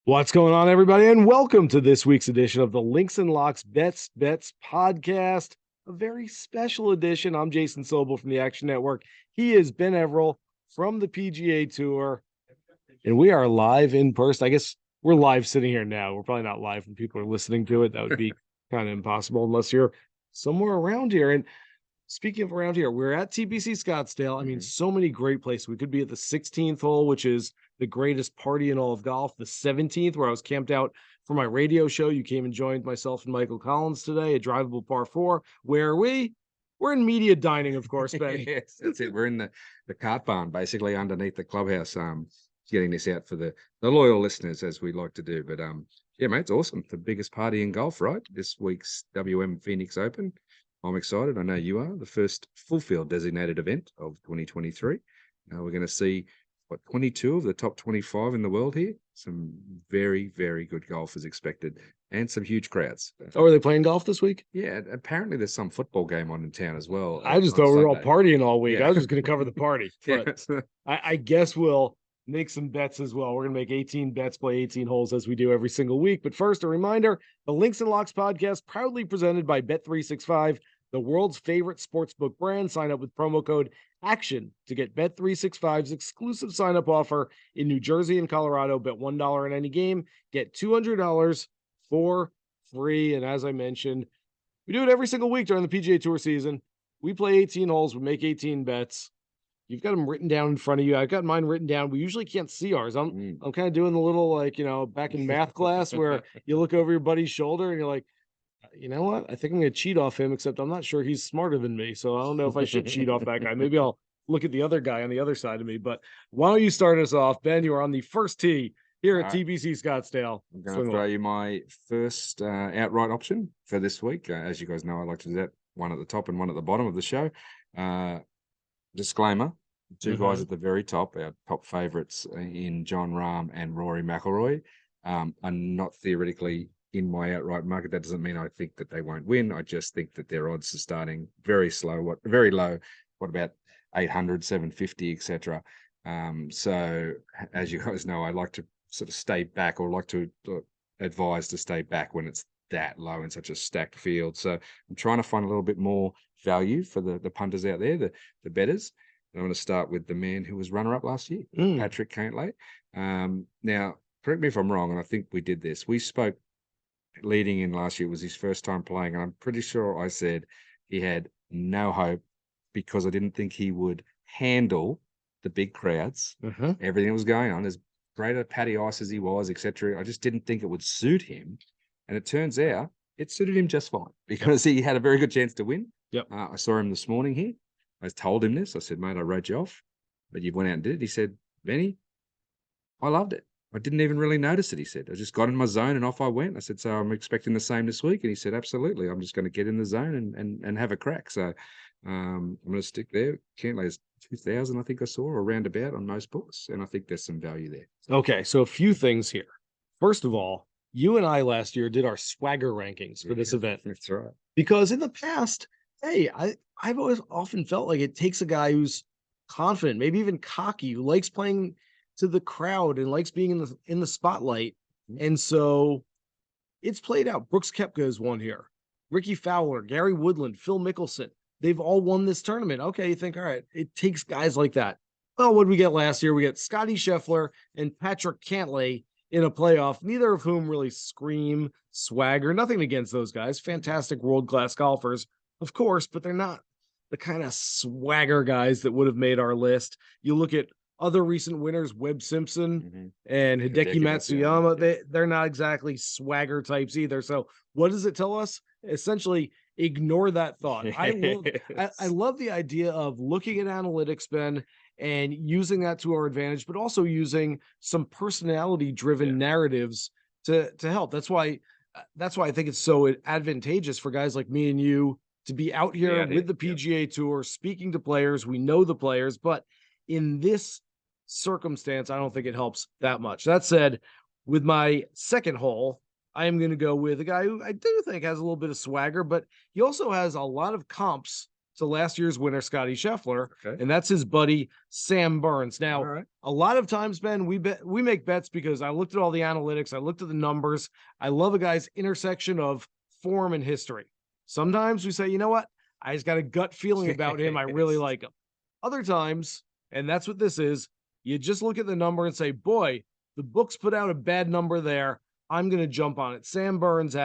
What's going on, everybody? And welcome to this week's edition of the Links and Locks Bets podcast, a very special edition. I'm Jason Sobel from the Action Network. He is Ben Everill from the PGA Tour, and we are live in person. I guess we're live sitting here now. We're probably not live when people are listening to it. That would be kind of impossible unless you're somewhere around here. And speaking of around here, we're at TPC Scottsdale. I mean, so many great places. We could be at the 16th hole, which is the greatest party in all of golf. The 17th, where I was camped out for my radio show. You came and joined myself and Michael Collins today, a drivable par 4. Where are we? We're in media dining, of course, Benny. Yes, that's it. We're in the cart barn, basically underneath the clubhouse, getting this out for the loyal listeners, as we like to do. But yeah, mate, it's awesome. The biggest party in golf, right? This week's WM Phoenix Open. I'm excited. I know you are. The first full field designated event of 2023. We're going to see 22 of the top 25 in the world here. Some very, very good golf is expected, and some huge crowds. Oh, are they playing golf this week? Yeah, apparently there's some football game on in town as well. I just thought we were all partying all week. Yeah. I was just going to cover the party. But Yeah. I guess we'll make some bets as well. We're going to make 18 bets, play 18 holes as we do every single week. But first, a reminder, the Links and Locks podcast, proudly presented by Bet365, the world's favorite sportsbook brand. Sign up with promo code ACTION to get Bet365's exclusive sign-up offer in New Jersey and Colorado. Bet $1 on any game, get $200 for free. And as I mentioned, we do it every single week during the PGA Tour season. We play 18 holes. We make 18 bets. You've got them written down in front of you. I've got mine written down. We usually can't see ours. I'm kind of doing the little, like, back in math class where you look over your buddy's shoulder and you're like, you know what? I think I'm going to cheat off him, except I'm not sure he's smarter than me. So I don't know if I should cheat off that guy. Maybe I'll look at the other guy on the other side of me. But why don't you start us off? Ben, you are on the first tee here at TPC Scottsdale. I'm going to throw you my first outright option for this week. As you guys know, I like to do that, one at the top and one at the bottom of the show. Disclaimer, two guys at the very top, our top favourites in Jon Rahm and Rory McIlroy, are not theoretically in my outright market. That doesn't mean I think that they won't win. I just think that their odds are starting very slow, very low, about 800, 750, etc. So as you guys know, I like to sort of stay back, or like to advise to stay back when it's that low in such a stacked field. So I'm trying to find a little bit more value for the punters out there, the bettors. And I'm going to start with the man who was runner-up last year, Patrick Cantlay. Now, correct me if I'm wrong, and I think we did this. We spoke leading in last year. It was his first time playing, and I'm pretty sure I said he had no hope because I didn't think he would handle the big crowds, everything that was going on, as great a patty ice as he was, etc. I just didn't think it would suit him, and it turns out it suited him just fine because he had a very good chance to win. I saw him this morning here. I told him this. I said, mate, I wrote you off, but you went out and did it. He said, Benny, I loved it. I didn't even really notice it, he said. I just got in my zone and off I went. I said, so I'm expecting the same this week. And he said, absolutely. I'm just going to get in the zone and have a crack. So I'm going to stick there. Cantlay is 2,000, I think I saw, or roundabout on most books. And I think there's some value there. Okay, so a few things here. First of all, you and I last year did our swagger rankings for this event. That's right. Because in the past, hey, I've always often felt like it takes a guy who's confident, maybe even cocky, who likes playing to the crowd and likes being in the spotlight. And so it's played out. Brooks Koepka is one here. Rickie Fowler, Gary Woodland, Phil Mickelson. They've all won this tournament. Okay, you think, all right, it takes guys like that. Well, what did we get last year? We got Scotty Scheffler and Patrick Cantlay in a playoff, neither of whom really scream swagger. Nothing against those guys. Fantastic world-class golfers, of course, but they're not the kind of swagger guys that would have made our list. You look at other recent winners, Webb Simpson and Hideki Matsuyama, they're not exactly swagger types either. So what does it tell us? Essentially, ignore that thought. I love the idea of looking at analytics, Ben, and using that to our advantage, but also using some personality-driven narratives to help. That's why I think it's so advantageous for guys like me and you to be out here with the PGA Tour, speaking to players. We know the players, but in this circumstance, I don't think it helps that much. That said, with my second hole, I am going to go with a guy who I do think has a little bit of swagger, but he also has a lot of comps to last year's winner, Scottie Scheffler, Okay. and that's his buddy Sam Burns. Now, All right. a lot of times, Ben, we make bets because I looked at all the analytics, I looked at the numbers. I love a guy's intersection of form and history. Sometimes we say, you know what? I just got a gut feeling about him. I really like him. Other times, and that's what this is, you just look at the number and say, boy, the books put out a bad number there. I'm going to jump on it. Sam Burns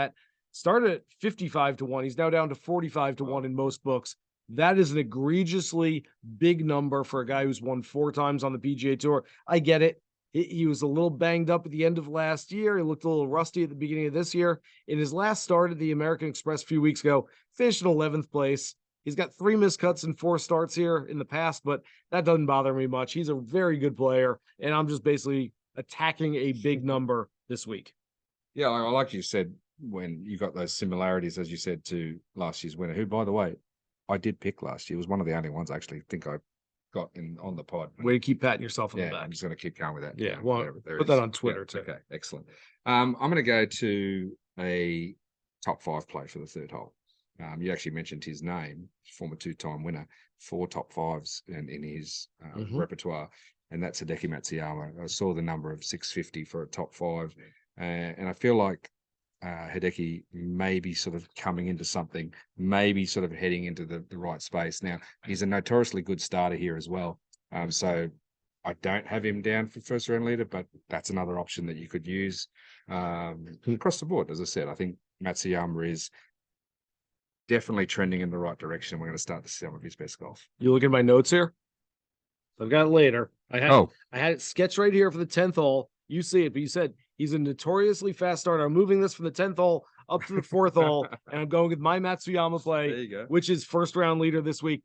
started at 55 to 1. He's now down to 45 to 1 in most books. That is an egregiously big number for a guy who's won 4 times on the PGA Tour. I get it. He was a little banged up at the end of last year. He looked a little rusty at the beginning of this year. In his last start at the American Express a few weeks ago, finished in 11th place. He's got 3 missed cuts and 4 starts here in the past, but that doesn't bother me much. He's a very good player, and I'm just basically attacking a big number this week. Yeah, like you said, when you got those similarities, as you said, to last year's winner, who, by the way, I did pick last year. It was one of the only ones I actually think I got on the pod. Way to keep patting yourself on the back. I'm just going to keep going with that. Yeah, well, put that on Twitter too. Okay, excellent. I'm going to go to a top 5 play for the 3rd hole. You actually mentioned his name, former 2-time winner, 4 top 5s in his repertoire, and that's Hideki Matsuyama. I saw the number of 650 for a top 5, and I feel like Hideki may be sort of coming into something, maybe sort of heading into the right space. Now, he's a notoriously good starter here as well. So I don't have him down for first round leader, but that's another option that you could use across the board. As I said, I think Matsuyama is definitely trending in the right direction. We're going to start to see some of his best golf. You look at my notes here? I've got it later. I had it sketched right here for the 10th hole. You see it, but you said he's a notoriously fast starter. I'm moving this from the 10th hole up to the 4th hole, and I'm going with my Matsuyama play, which is first round leader this week.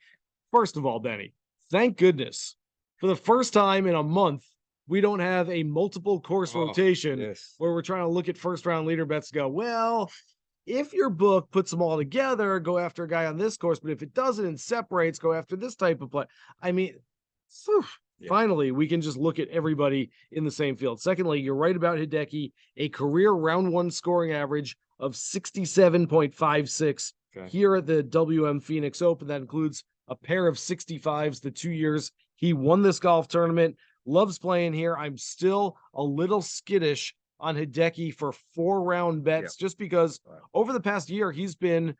First of all, Benny, thank goodness for the first time in a month, we don't have a multiple course rotation where we're trying to look at first round leader bets and go, well, if your book puts them all together, go after a guy on this course, but if it doesn't and separates, go after this type of play. I mean, finally, we can just look at everybody in the same field. Secondly, you're right about Hideki, a career round 1 scoring average of 67.56 here at the WM Phoenix Open. That includes a pair of 65s the 2 years he won this golf tournament. Loves playing here. I'm still a little skittish on Hideki for 4-round bets just because over the past year, he's been,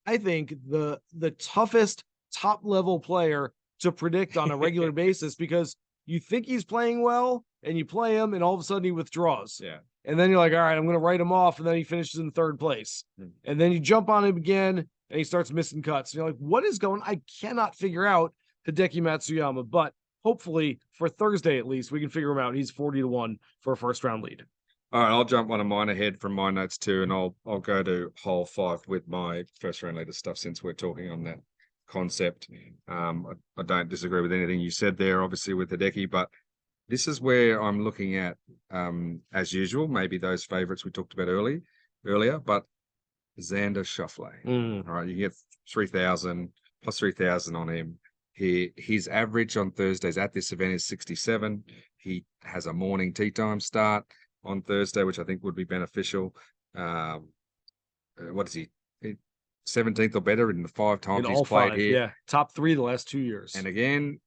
I think, the toughest top-level player to predict on a regular basis, because you think he's playing well and you play him and all of a sudden he withdraws. Yeah. And then you're like, all right, I'm going to write him off. And then he finishes in 3rd place. And then you jump on him again and he starts missing cuts. And you're like, what is going on? I cannot figure out Hideki Matsuyama, but hopefully for Thursday, at least we can figure him out. He's 40 to 1 for a first round lead. All right, I'll jump one of mine ahead from my notes too, and I'll go to hole 5 with my first round leader stuff, since we're talking on that concept. I don't disagree with anything you said there, obviously, with Hideki, but this is where I'm looking at, as usual, maybe those favorites we talked about earlier, but Xander Schauffele. All right, you get 3,000 plus 3,000 on him. His average on Thursdays at this event is 67. He has a morning tee time start on Thursday, which I think would be beneficial. What is he? 17th or better in the 5 times he's played here. Yeah, top 3 the last 2 years. And again,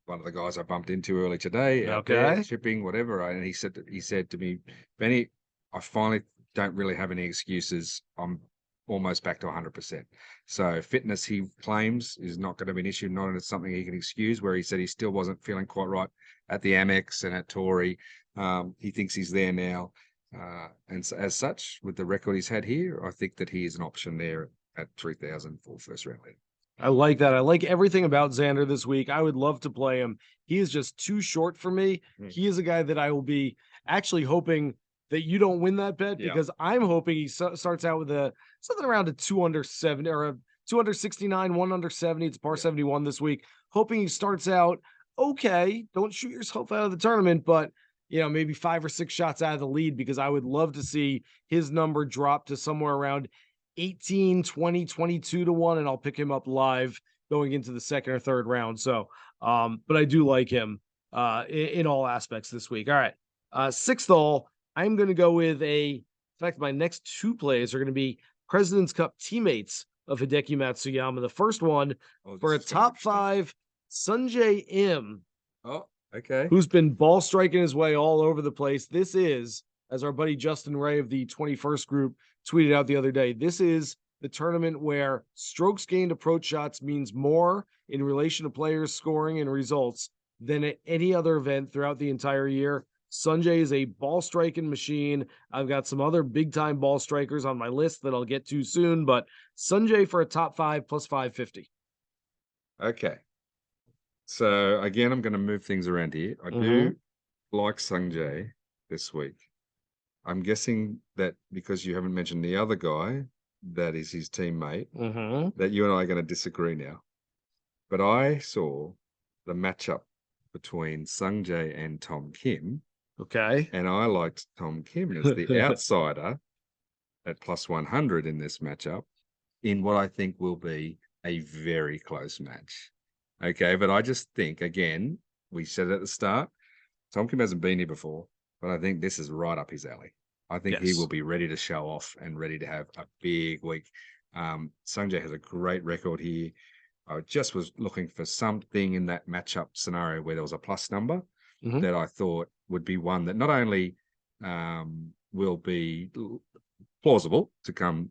one of the guys I bumped into early today, out there, shipping, whatever, and he said to me, Benny, I finally don't really have any excuses. I'm almost back to 100%. So fitness, he claims, is not going to be an issue, not it's something he can excuse, where he said he still wasn't feeling quite right at the Amex and at Torrey. He thinks he's there now. And so, as such, with the record he's had here, I think that he is an option there at 3,000 for first round leader. I like that. I like everything about Xander this week. I would love to play him. He is just too short for me. He is a guy that I will be actually hoping that you don't win that bet, because I'm hoping he starts out with something around a 2 under 70 or a 2 under 69, 1 under 70. It's par 71 this week. Hoping he starts out okay. Don't shoot yourself out of the tournament, but maybe 5 or 6 shots out of the lead, because I would love to see his number drop to somewhere around 18, 20, 22 to 1, and I'll pick him up live going into the 2nd or 3rd round. So, but I do like him in all aspects this week. All right. 6th hole, I'm going to go with in fact, my next 2 plays are going to be President's Cup teammates of Hideki Matsuyama. The first one Oh, for a this is gonna be top interesting. 5 Sungjae Im, Oh, okay. who's been ball striking his way all over the place. This is, as our buddy Justin Ray of the 21st group tweeted out the other day, this is the tournament where strokes gained approach shots means more in relation to players scoring and results than at any other event throughout the entire year. Sungjae is a ball striking machine. I've got some other big time ball strikers on my list that I'll get to soon, but Sungjae for a top 5 plus 550. Okay. So again, I'm going to move things around here. I do like Sungjae this week. I'm guessing that because you haven't mentioned the other guy that is his teammate, that you and I are going to disagree now. But I saw the matchup between Sungjae and Tom Kim, Okay. and I liked Tom Kim as the outsider at plus 100 in this matchup in what I think will be a very close match. Okay, but I just think, again, we said it at the start, Tom Kim hasn't been here before, but I think this is right up his alley. I think he will be ready to show off and ready to have a big week. Sungjae has a great record here. I just was looking for something in that matchup scenario where there was a plus number that I thought would be one that not only will be plausible to come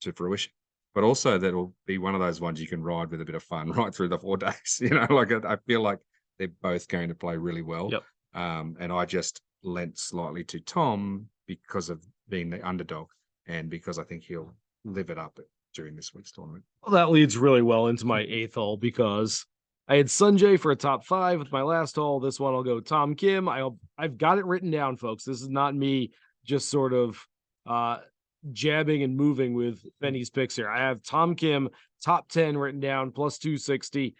to fruition, but also that'll be one of those ones you can ride with a bit of fun right through the 4 days. You know, like I feel like they're both going to play really well. Yep. And I just lent slightly to Tom because of being the underdog and because I think he'll live it up during this week's tournament. Well, that leads really well into my 8th hole because I had Sungjae for a top 5 with my last hole. This one I'll go Tom Kim. I've got it written down, folks. This is not me just sort of jabbing and moving with Benny's picks here. I have Tom Kim top 10 written down plus 260.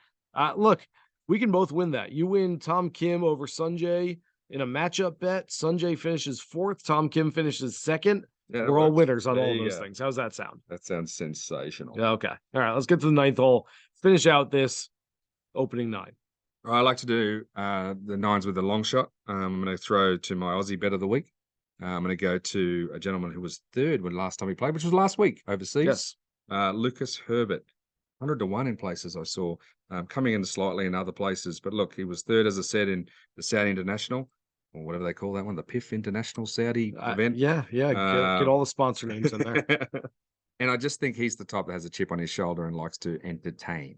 Look, we can both win that. You win Tom Kim over Sungjae in a matchup bet. Sungjae finishes 4th. Tom Kim finishes 2nd. Yeah, we're all winners on there all you those go. things. How's that sound? That sounds sensational. Okay. All right. Let's get to the 9th hole. Finish out this opening 9. I like to do the 9s with a long shot. I'm going to throw to my Aussie bet of the week. I'm going to go to a gentleman who was 3rd when last time he played, which was last week overseas. Yes. Lucas Herbert, 100 to 1 in places I saw, coming in slightly in other places. But look, he was 3rd, as I said, in the Saudi International, or whatever they call that one, the PIF International Saudi event. Yeah. Get all the sponsor names in there. And I just think he's the type that has a chip on his shoulder and likes to entertain,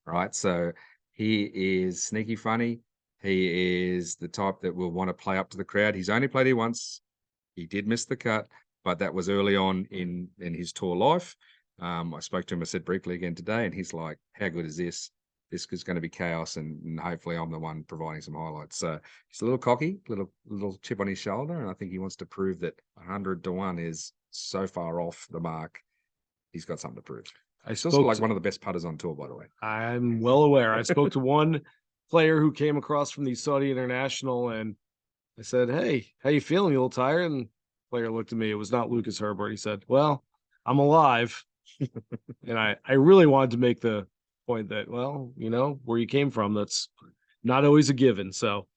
right? So he is sneaky funny. He is the type that will want to play up to the crowd. He's only played here once. He did miss the cut, but that was early on in his tour life. I spoke to him, I said briefly again today, and he's like, how good is this? This is going to be chaos, and hopefully I'm the one providing some highlights. So he's a little cocky, little chip on his shoulder, and I think he wants to prove that 100 to 1 is so far off the mark. He's got something to prove. He's also like one of the best putters on tour, by the way. I'm well aware. I spoke to one player who came across from the Saudi International, and I said, hey, how you feeling? You a little tired? And the player looked at me. It was not Lucas Herbert. He said, well, I'm alive. And I really wanted to make the point that, well, you know, where you came from, that's not always a given. So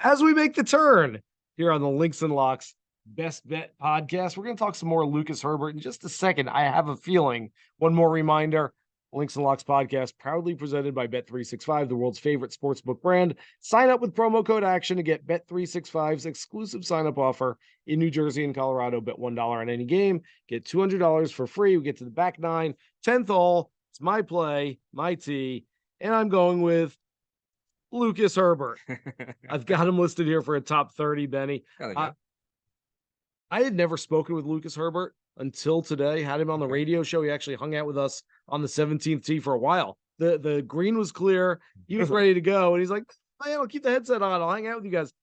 as we make the turn here on the Links and Locks Best Bet podcast, we're going to talk some more Lucas Herbert in just a second. I have a feeling. One more reminder, Links and Locks podcast, proudly presented by Bet365, the world's favorite sportsbook brand. Sign up with promo code ACTION to get Bet365's exclusive sign-up offer in New Jersey and Colorado. Bet $1 on any game, get $200 for free. We get to the back 9, 10th hole. It's my play, my tee, and I'm going with Lucas Herbert. I've got him listed here for a top 30, Benny. I had never spoken with Lucas Herbert until today. Had him on the radio show. He actually hung out with us on the 17th tee for a while. The green was clear. He was ready to go. And he's like, man, I'll keep the headset on. I'll hang out with you guys.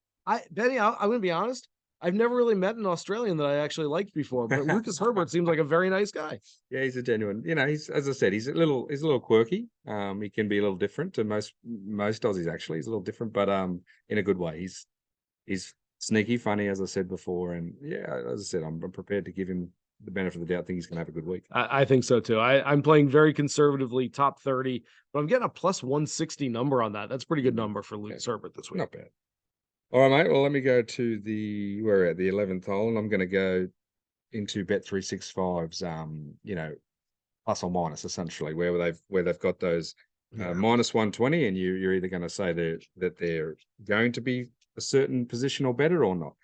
Benny, I'm going to be honest. I've never really met an Australian that I actually liked before, but Lucas Herbert seems like a very nice guy. Yeah, he's a genuine, you know, he's, as I said, he's a little quirky. He can be a little different to most Aussies, actually. He's a little different, but in a good way. He's sneaky funny, as I said before. And yeah, as I said, I'm prepared to give him the benefit of the doubt. I think he's going to have a good week. I think so too. I'm playing very conservatively, top 30, but I'm getting a plus 160 number on that. That's a pretty good number for Lucas Herbert this week. Not bad. All right, mate. Well, let me go to we're at the 11th hole, and I'm going to go into Bet365's, you know, plus or minus essentially, where they've got those minus 120, and you're either going to say that they're going to be a certain position or better or not.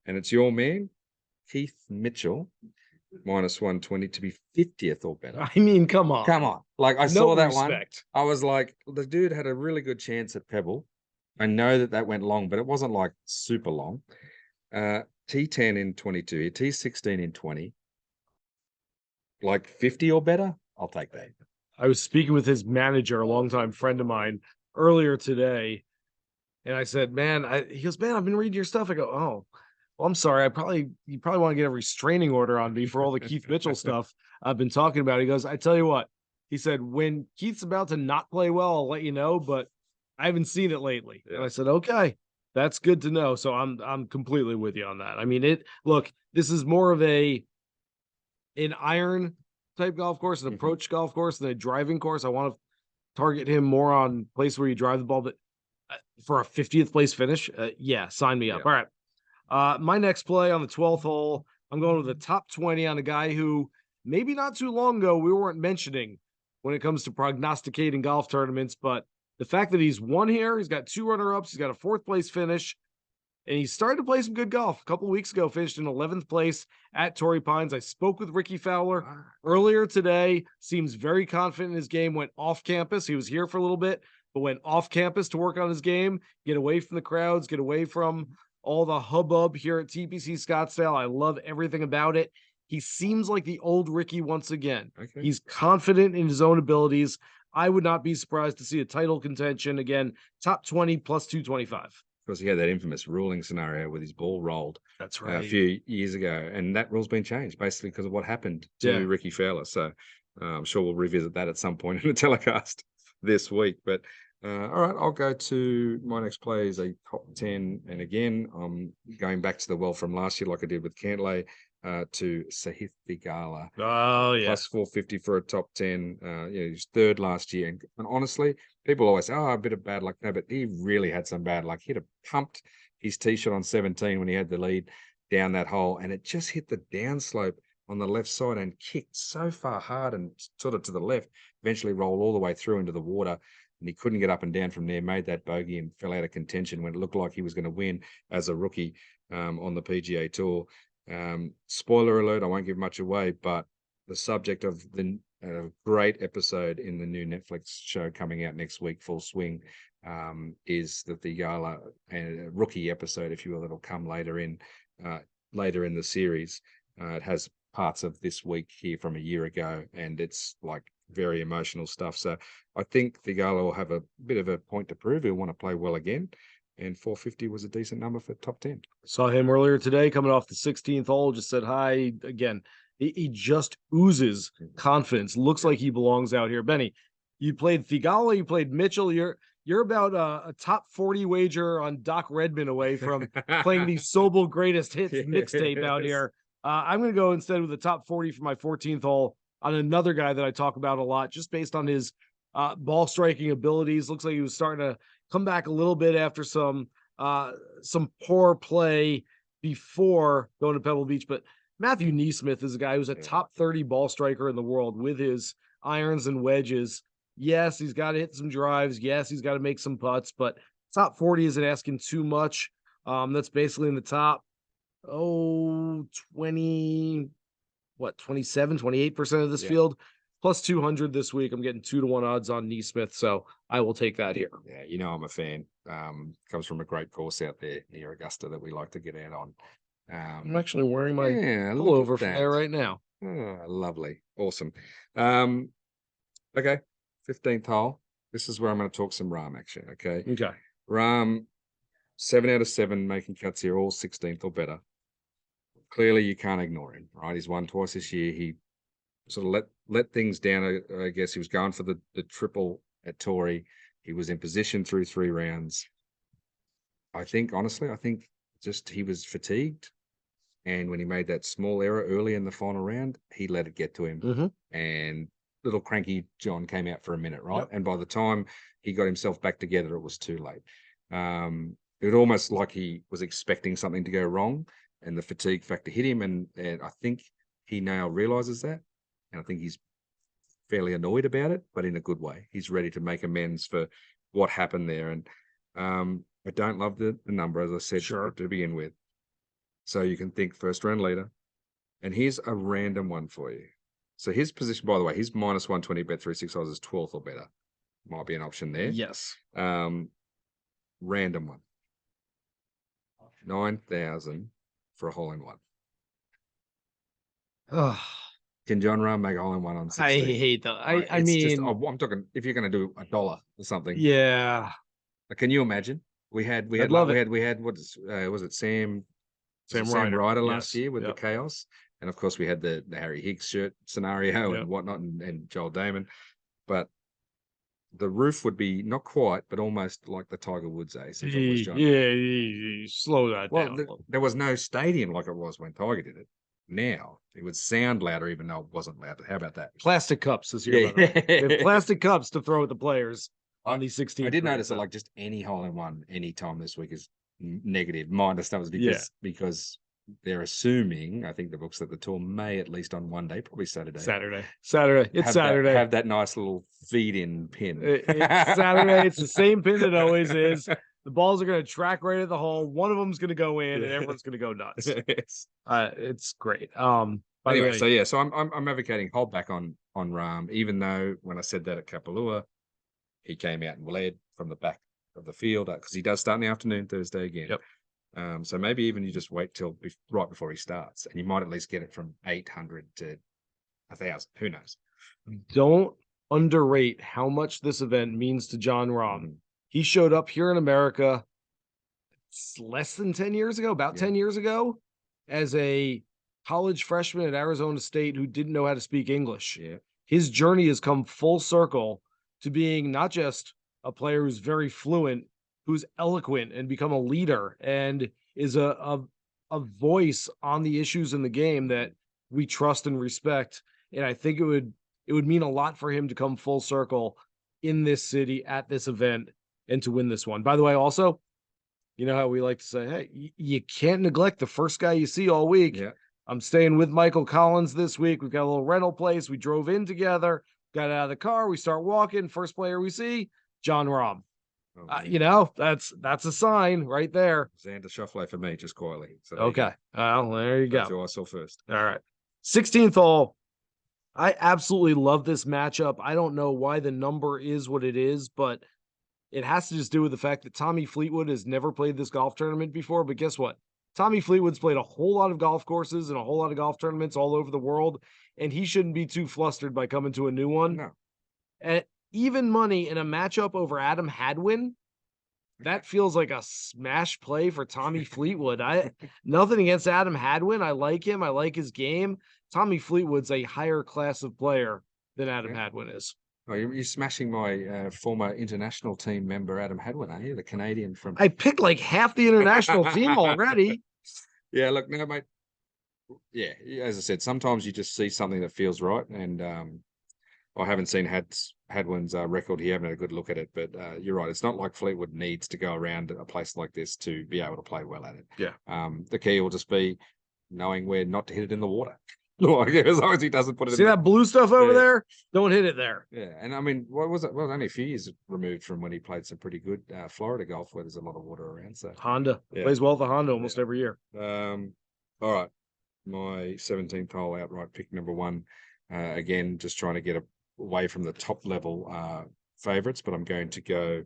And it's your man, Keith Mitchell, minus 120 to be 50th or better. I mean, come on. Come on. Like I No saw that respect. one. I was like, the dude had a really good chance at Pebble. I know that went long, but it wasn't like super long. T10 in 22, T16 in 20. Like 50 or better, I'll take that. I was speaking with his manager, a longtime friend of mine, earlier today, and I said, "Man," he goes, "Man, I've been reading your stuff." I go, "Oh, well, I'm sorry. You probably want to get a restraining order on me for all the Keith Mitchell stuff I've been talking about." He goes, "I tell you what," he said, "when Keith's about to not play well, I'll let you know, but I haven't seen it lately." Yeah. And I said, "Okay, that's good to know." So I'm completely with you on that. I mean, look, this is more of an iron type golf course, an approach golf course than a driving course. I want to target him more on place where you drive the ball, but for a 50th place finish, yeah, sign me up. Yeah. All right. My next play on the 12th hole, I'm going with the top 20 on a guy who maybe not too long ago we weren't mentioning when it comes to prognosticating golf tournaments, but the fact that he's won here, he's got 2 runner-ups, he's got a 4th place finish, and he started to play some good golf. A couple of weeks ago, finished in 11th place at Torrey Pines. I spoke with Rickie Fowler earlier today. Seems very confident in his game. Went off campus. He was here for a little bit, but went off campus to work on his game, get away from the crowds, get away from all the hubbub here at TPC Scottsdale. I love everything about it. He seems like the old Rickie once again. Okay. He's confident in his own abilities. I would not be surprised to see a title contention again, top 20 plus 225. Because he had that infamous ruling scenario with his ball rolled. That's right. A few years ago, and that rule's been changed basically because of what happened to Rickie Fowler. So I'm sure we'll revisit that at some point in the telecast this week. But all right, I'll go to my next play is a top 10, and again I'm going back to the well from last year, like I did with Cantlay, to Sahith Theegala. Oh yeah, plus 450 for a top 10. He was 3rd last year, and honestly, people always say, "Oh, a bit of bad luck." No, but he really had some bad luck. He had pumped his tee shot on 17 when he had the lead down that hole, and it just hit the downslope on the left side and kicked so far hard and sort of to the left. Eventually, rolled all the way through into the water, and he couldn't get up and down from there. Made that bogey and fell out of contention when it looked like he was going to win as a rookie on the PGA Tour. Spoiler alert, I won't give much away, but the subject of the great episode in the new Netflix show coming out next week, Full Swing, is the Theegala rookie episode, if you will, that'll come later in the series. It has parts of this week here from a year ago, and it's like very emotional stuff. So I think Theegala will have a bit of a point to prove. He'll want to play well again. And 450 was a decent number for top 10. Saw him earlier today coming off the 16th hole, just said hi again. He just oozes confidence. Looks like he belongs out here. Benny, you played Theegala, you played Mitchell. You're about a top 40 wager on Doc Redman away from playing the Sobel Greatest Hits mixtape out here. I'm going to go instead with the top 40 for my 14th hole on another guy that I talk about a lot, just based on his ball striking abilities. Looks like he was starting to come back a little bit after some poor play before going to Pebble Beach. But Matthew NeSmith is a guy who's a top 30 ball striker in the world with his irons and wedges. Yes, he's got to hit some drives. Yes, he's got to make some putts, but top 40 isn't asking too much. That's basically in the top, 27, 28% of this field. Plus 200 this week. I'm getting 2-1 odds on NeSmith, so I will take that here. Yeah, I'm a fan. Comes from a great course out there near Augusta that we like to get out on. I'm actually wearing my pullover from there right now. Oh, lovely. Awesome. Okay, 15th hole. This is where I'm going to talk some Rahm action, okay? Okay. Rahm, 7 out of 7 making cuts here, all 16th or better. Clearly, you can't ignore him, right? He's won twice this year. He sort of let things down. I guess he was going for the triple at Torrey. He was in position through 3 rounds. I think just he was fatigued. And when he made that small error early in the final round, he let it get to him. Mm-hmm. And little cranky John came out for a minute, right? Yep. And by the time he got himself back together, it was too late. It was almost like he was expecting something to go wrong, and the fatigue factor hit him. And I think he now realizes that. And I think he's fairly annoyed about it, but in a good way. He's ready to make amends for what happened there. And I don't love the number, as I said, to begin with. So you can think first round leader. And here's a random one for you. So his position, by the way, he's minus 120 Bet365 is 12th or better. Might be an option there. Yes. Random one. 9,000 for a hole in one. Can Jon Rahm make a hole in one on 16? I hate that. I mean, I'm talking if you're going to do $1 or something. Yeah. Can you imagine? We had what was it? Sam Ryder last year with the chaos, and of course we had the Harry Higgs shirt scenario and whatnot, and Joel Damon, but the roof would be not quite, but almost like the Tiger Woods ace. Slow that down. There was no stadium like it was when Tiger did it. Now it would sound louder, even though it wasn't loud. How about that? Plastic cups this year. Yeah. Plastic cups to throw at the players on these 16. I did notice that like just any hole in one any time this week is negative. My understanding was because they're assuming, I think the books, that the tour may at least on one day, probably Saturday. It's Saturday. Have that nice little feed-in pin. It's Saturday. It's the same pin it always is. The balls are going to track right at the hole. One of them's going to go in, and everyone's going to go nuts. It's great. Anyway, so I'm advocating hold back on Rahm, even though when I said that at Kapalua, he came out and led from the back of the field because he does start in the afternoon Thursday again. Yep. So maybe even you just wait till right before he starts, and you might at least get it from 800 to 1,000. Who knows? Don't underrate how much this event means to Jon Rahm. Mm-hmm. He showed up here in America less than 10 years ago, about 10 years ago, as a college freshman at Arizona State who didn't know how to speak English. Yeah. His journey has come full circle to being not just a player who's very fluent, who's eloquent and become a leader and is a voice on the issues in the game that we trust and respect. And I think it would mean a lot for him to come full circle in this city at this event and to win this one. By the way, also, you know how we like to say, hey, you can't neglect the first guy you see all week. Yeah. I'm staying with Michael Collins this week. We've got a little rental place. We drove in together, got out of the car. We start walking. First player we see, Jon Rahm. That's a sign right there. Xander Schauffele for me, just quietly. So okay. Well, there you go. That's who I saw first. All right. 16th hole. I absolutely love this matchup. I don't know why the number is what it is, but it has to just do with the fact that Tommy Fleetwood has never played this golf tournament before. But guess what? Tommy Fleetwood's played a whole lot of golf courses and a whole lot of golf tournaments all over the world, and he shouldn't be too flustered by coming to a new one. No. At even money in a matchup over Adam Hadwin, that feels like a smash play for Tommy Fleetwood. Nothing against Adam Hadwin. I like him. I like his game. Tommy Fleetwood's a higher class of player than Adam Hadwin is. Oh, you're smashing my former international team member, Adam Hadwin, are you? The Canadian from... I picked like half the international team already. Yeah, look, no, mate. Yeah, as I said, sometimes you just see something that feels right. And I haven't seen Hadwin's record. He haven't had a good look at it. But you're right. It's not like Fleetwood needs to go around a place like this to be able to play well at it. Yeah. The key will just be knowing where not to hit it in the water. As long as he doesn't put it. See that blue stuff over there? Don't hit it there. Yeah, and I mean, what was it? Well, only a few years removed from when he played some pretty good Florida golf, where there's a lot of water around. So Honda plays well at the Honda almost every year. All right, my 17th hole outright pick number one. Again, just trying to get away from the top level favorites, but I'm going to go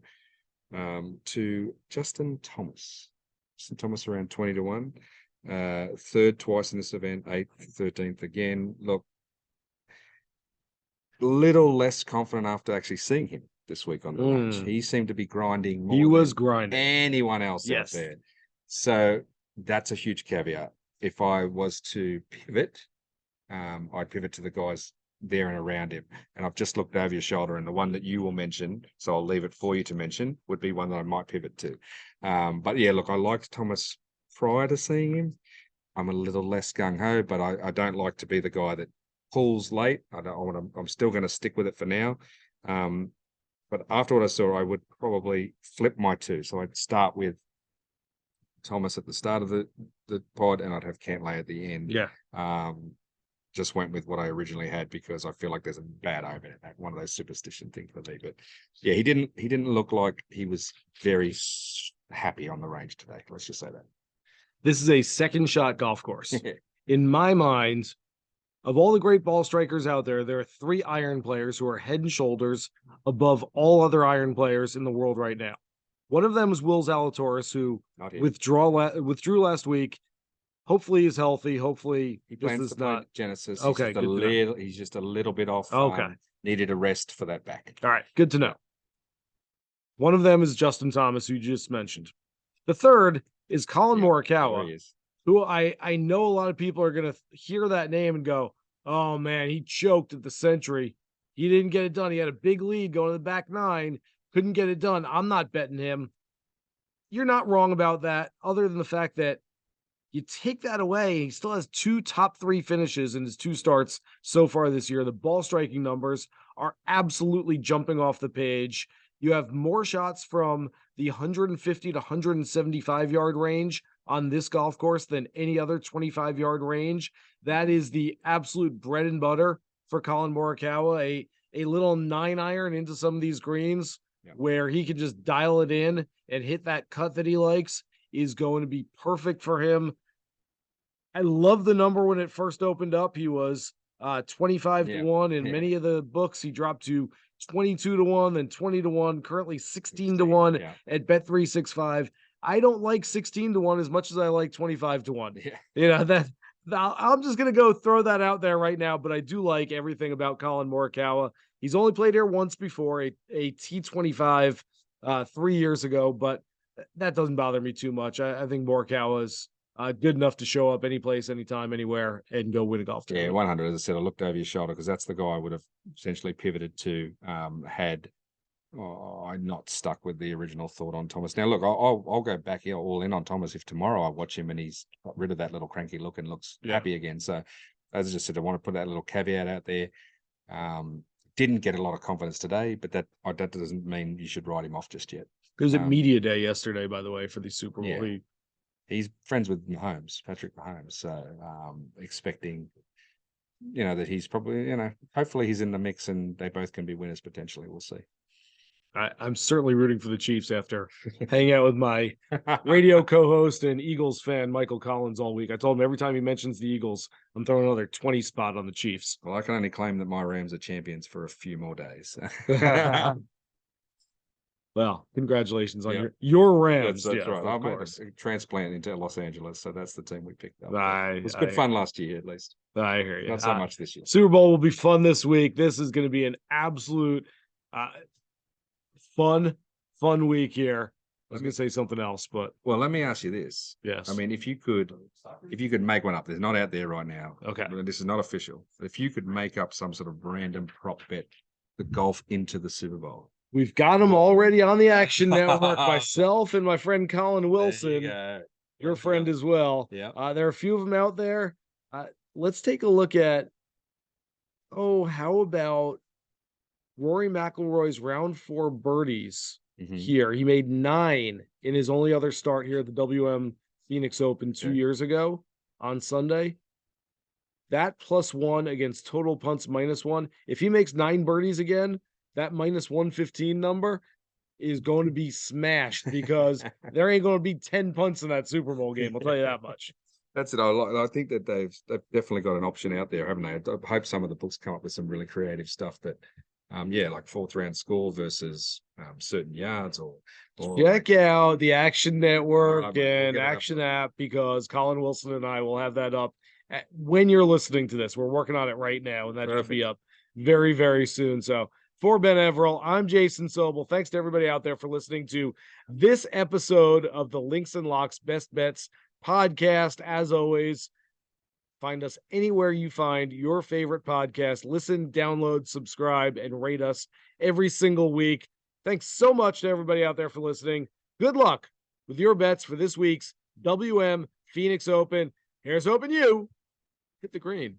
to Justin Thomas. Justin Thomas around 20 to 1. Third twice in this event, 8th, 13th again. Look, a little less confident after actually seeing him this week on the match. He seemed to be grinding more. He was grinding. Anyone else out there. So that's a huge caveat. If I was to pivot, I'd pivot to the guys there and around him. And I've just looked over your shoulder, and the one that you will mention, so I'll leave it for you to mention, would be one that I might pivot to. But yeah, look, I liked Thomas prior to seeing him. I'm a little less gung-ho, but I don't like to be the guy that pulls late. I'm still going to stick with it for now. But after what I saw, I would probably flip my two. So I'd start with Thomas at the start of the pod, and I'd have Cantlay at the end. Yeah. just went with what I originally had because I feel like there's a bad omen in that, one of those superstition things for me. But yeah, he didn't look like he was very happy on the range today. Let's just say that. This is a second shot golf course. In my mind, of all the great ball strikers out there, there are 3 iron players who are head and shoulders above all other iron players in the world right now. One of them is Will Zalatoris, who withdrew last week. Hopefully he's healthy. Hopefully he plans to play Genesis. Okay, He's just a little bit off. Okay. Needed a rest for that back. All right, good to know. One of them is Justin Thomas, who you just mentioned. The third is Collin Morikawa, who I know a lot of people are going to hear that name and go, oh, man, he choked at the Century. He didn't get it done. He had a big lead going to the back 9, couldn't get it done. I'm not betting him. You're not wrong about that, other than the fact that you take that away, he still has 2 top 3 finishes in his 2 starts so far this year. The ball striking numbers are absolutely jumping off the page. You have more shots from the 150 to 175 yard range on this golf course than any other 25-yard range. That is the absolute bread and butter for Collin Morikawa, a little 9-iron into some of these greens where he can just dial it in and hit that cut that he likes is going to be perfect for him. I love the number when it first opened up. He was 25 to 1. In many of the books, he dropped to 22 to 1, then 20 to 1, currently 16 to 1 at Bet365. I don't like 16 to 1 as much as I like 25 to 1. You know, that I'm just going to go throw that out there right now, but I do like everything about Collin Morikawa. He's only played here once before, a T25 3 years ago, but that doesn't bother me too much. I think Morikawa is good enough to show up any place, anytime, anywhere, and go win a golf tournament. Yeah, 100. As I said, I looked over your shoulder because that's the guy I would have essentially pivoted to had I not stuck with the original thought on Thomas. Now, look, I'll go back here all in on Thomas if tomorrow I watch him and he's got rid of that little cranky look and looks happy again. So, as I just said, I want to put that little caveat out there. Didn't get a lot of confidence today, but that doesn't mean you should write him off just yet. It was at media day yesterday, by the way, for the Super Bowl. Yeah. He's friends with Patrick Mahomes, so expecting, that he's probably, hopefully he's in the mix and they both can be winners potentially. We'll see. I'm certainly rooting for the Chiefs after hanging out with my radio co-host and Eagles fan, Michael Collins, all week. I told him every time he mentions the Eagles, I'm throwing another 20 spot on the Chiefs. Well, I can only claim that my Rams are champions for a few more days. Well, congratulations on your Rams. That's right. I made a transplant into Los Angeles, so that's the team we picked up. It was good fun last year, at least. I hear you. Not so much this year. Super Bowl will be fun this week. This is going to be an absolute fun week here. I was going to say something else, but well, let me ask you this. Yes. I mean, if you could make one up, there's not out there right now. Okay. This is not official. If you could make up some sort of random prop bet, the golf into the Super Bowl. We've got them already on the Action Network. Myself and my friend Colin Wilson, your friend as well. Yeah. There are a few of them out there. Let's take a look at. How about Rory McIlroy's round 4 birdies here? He made 9 in his only other start here at the WM Phoenix Open 2 years ago on Sunday. That +1 against total punts -1. If he makes 9 birdies again, that -115 number is going to be smashed because there ain't going to be 10 punts in that Super Bowl game. I'll tell you that much. That's it. I think that they've definitely got an option out there, haven't they? I hope some of the books come up with some really creative stuff that, like 4th round score versus certain yards or check out the Action Network and Action app because Colin Wilson and I will have that up when you're listening to this. We're working on it right now, and that should be up very, very soon. So for Ben Everill, I'm Jason Sobel. Thanks to everybody out there for listening to this episode of the Links and Locks Best Bets podcast. As always, find us anywhere you find your favorite podcast. Listen, download, subscribe, and rate us every single week. Thanks so much to everybody out there for listening. Good luck with your bets for this week's WM Phoenix Open. Here's hoping you hit the green.